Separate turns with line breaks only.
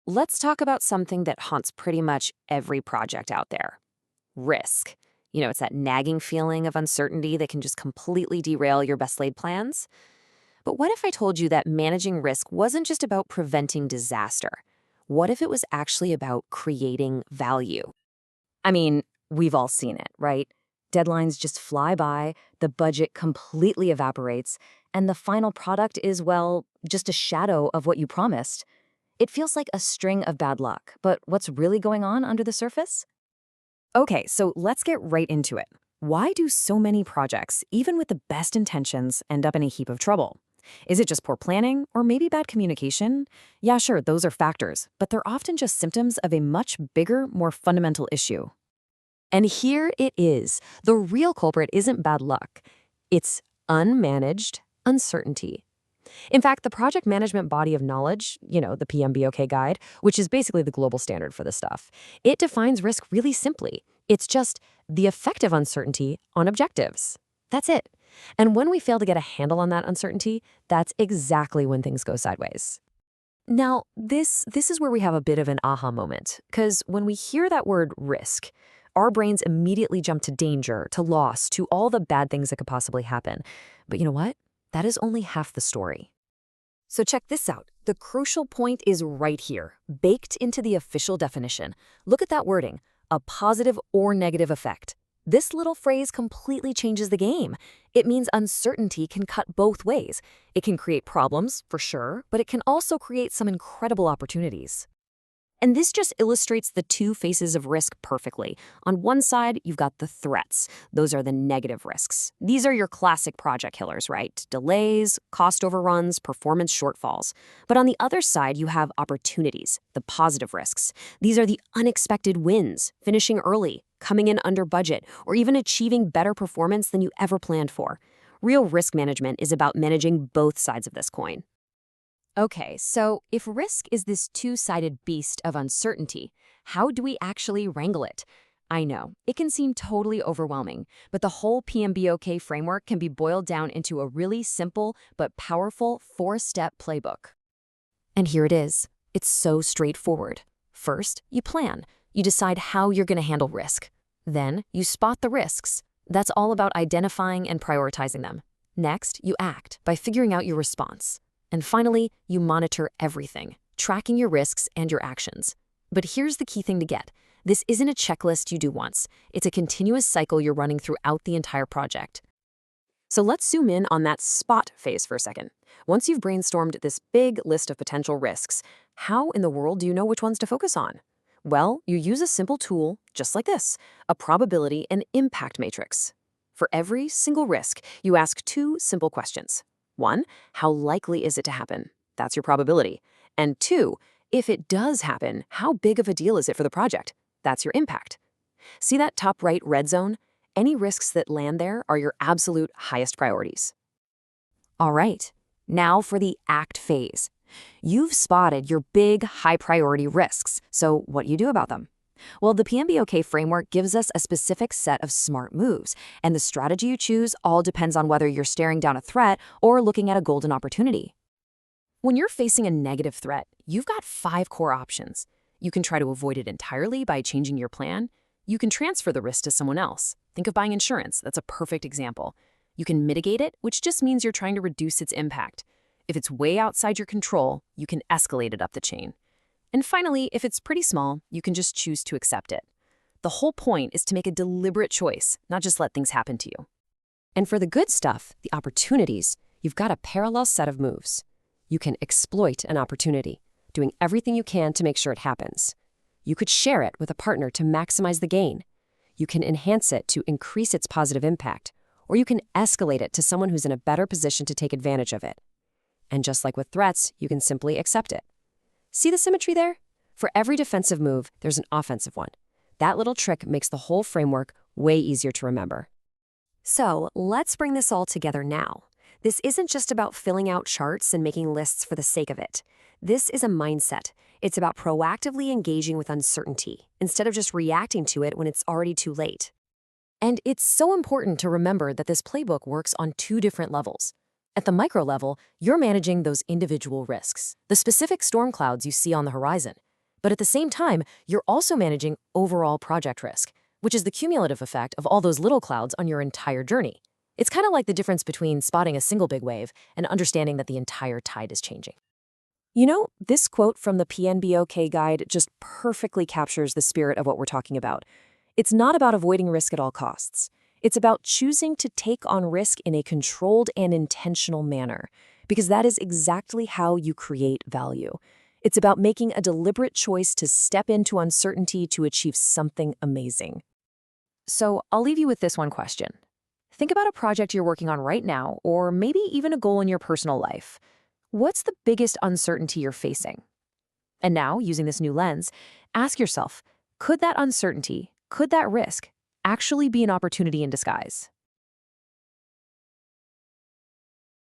Let's talk about something that haunts pretty much every project out there: risk. It's that nagging feeling of uncertainty that can just completely derail your best laid plans. But what if I told you that managing risk wasn't just about preventing disaster? What if it was actually about creating value?
I mean, we've all seen it, right? Deadlines just fly by, the budget completely evaporates, and the final product is, well, just a shadow of what you promised. It feels like a string of bad luck, but what's really going on under the surface? Okay, so let's get right into it. Why do so many projects, even with the best intentions, end up in a heap of trouble? Is it just poor planning or maybe bad communication? Yeah, sure, those are factors, but they're often just symptoms of a much bigger, more fundamental issue. And here it is. The real culprit isn't bad luck. It's unmanaged uncertainty. In fact, the project management body of knowledge, the PMBOK guide, which is basically the global standard for this stuff, it defines risk really simply. It's just the effect of uncertainty on objectives. That's it. And when we fail to get a handle on that uncertainty, that's exactly when things go sideways. Now, this is where we have a bit of an aha moment, because when we hear that word risk, our brains immediately jump to danger, to loss, to all the bad things that could possibly happen. But you know what? That is only half the story. So check this out. The crucial point is right here, baked into the official definition. Look at that wording, a positive or negative effect. This little phrase completely changes the game. It means uncertainty can cut both ways. It can create problems, for sure, but it can also create some incredible opportunities. And this just illustrates the two faces of risk perfectly. On one side, you've got the threats. Those are the negative risks. These are your classic project killers, right? Delays, cost overruns, performance shortfalls. But on the other side, you have opportunities, the positive risks. These are the unexpected wins, finishing early, coming in under budget, or even achieving better performance than you ever planned for. Real risk management is about managing both sides of this coin. Okay, so if risk is this two-sided beast of uncertainty, how do we actually wrangle it? I know, it can seem totally overwhelming, but the whole PMBOK framework can be boiled down into a really simple but powerful four-step playbook. And here it is. It's so straightforward. First, you plan. You decide how you're going to handle risk. Then, you spot the risks. That's all about identifying and prioritizing them. Next, you act by figuring out your response. And finally, you monitor everything, tracking your risks and your actions. But here's the key thing to get. This isn't a checklist you do once. It's a continuous cycle you're running throughout the entire project. So let's zoom in on that spot phase for a second. Once you've brainstormed this big list of potential risks, how in the world do you know which ones to focus on? Well, you use a simple tool just like this, a probability and impact matrix. For every single risk, you ask two simple questions. One, how likely is it to happen? That's your probability. And two, if it does happen, how big of a deal is it for the project? That's your impact. See that top right red zone? Any risks that land there are your absolute highest priorities. All right, now for the act phase. You've spotted your big, high-priority risks, so what do you do about them? Well, the PMBOK framework gives us a specific set of smart moves, and the strategy you choose all depends on whether you're staring down a threat or looking at a golden opportunity. When you're facing a negative threat, you've got 5 core options. You can try to avoid it entirely by changing your plan. You can transfer the risk to someone else. Think of buying insurance. That's a perfect example. You can mitigate it, which just means you're trying to reduce its impact. If it's way outside your control, you can escalate it up the chain. And finally, if it's pretty small, you can just choose to accept it. The whole point is to make a deliberate choice, not just let things happen to you. And for the good stuff, the opportunities, you've got a parallel set of moves. You can exploit an opportunity, doing everything you can to make sure it happens. You could share it with a partner to maximize the gain. You can enhance it to increase its positive impact, or you can escalate it to someone who's in a better position to take advantage of it. And just like with threats, you can simply accept it. See the symmetry there? For every defensive move, there's an offensive one. That little trick makes the whole framework way easier to remember. So let's bring this all together now. This isn't just about filling out charts and making lists for the sake of it. This is a mindset. It's about proactively engaging with uncertainty instead of just reacting to it when it's already too late. And it's so important to remember that this playbook works on 2 different levels. At the micro level, you're managing those individual risks, the specific storm clouds you see on the horizon. But at the same time, you're also managing overall project risk, which is the cumulative effect of all those little clouds on your entire journey. It's kind of like the difference between spotting a single big wave and understanding that the entire tide is changing. You know, this quote from the PNBOK guide just perfectly captures the spirit of what we're talking about. It's not about avoiding risk at all costs. It's about choosing to take on risk in a controlled and intentional manner, because that is exactly how you create value. It's about making a deliberate choice to step into uncertainty to achieve something amazing.
So I'll leave you with this one question. Think about a project you're working on right now, or maybe even a goal in your personal life. What's the biggest uncertainty you're facing? And now, using this new lens, ask yourself, could that uncertainty, could that risk actually be an opportunity in disguise?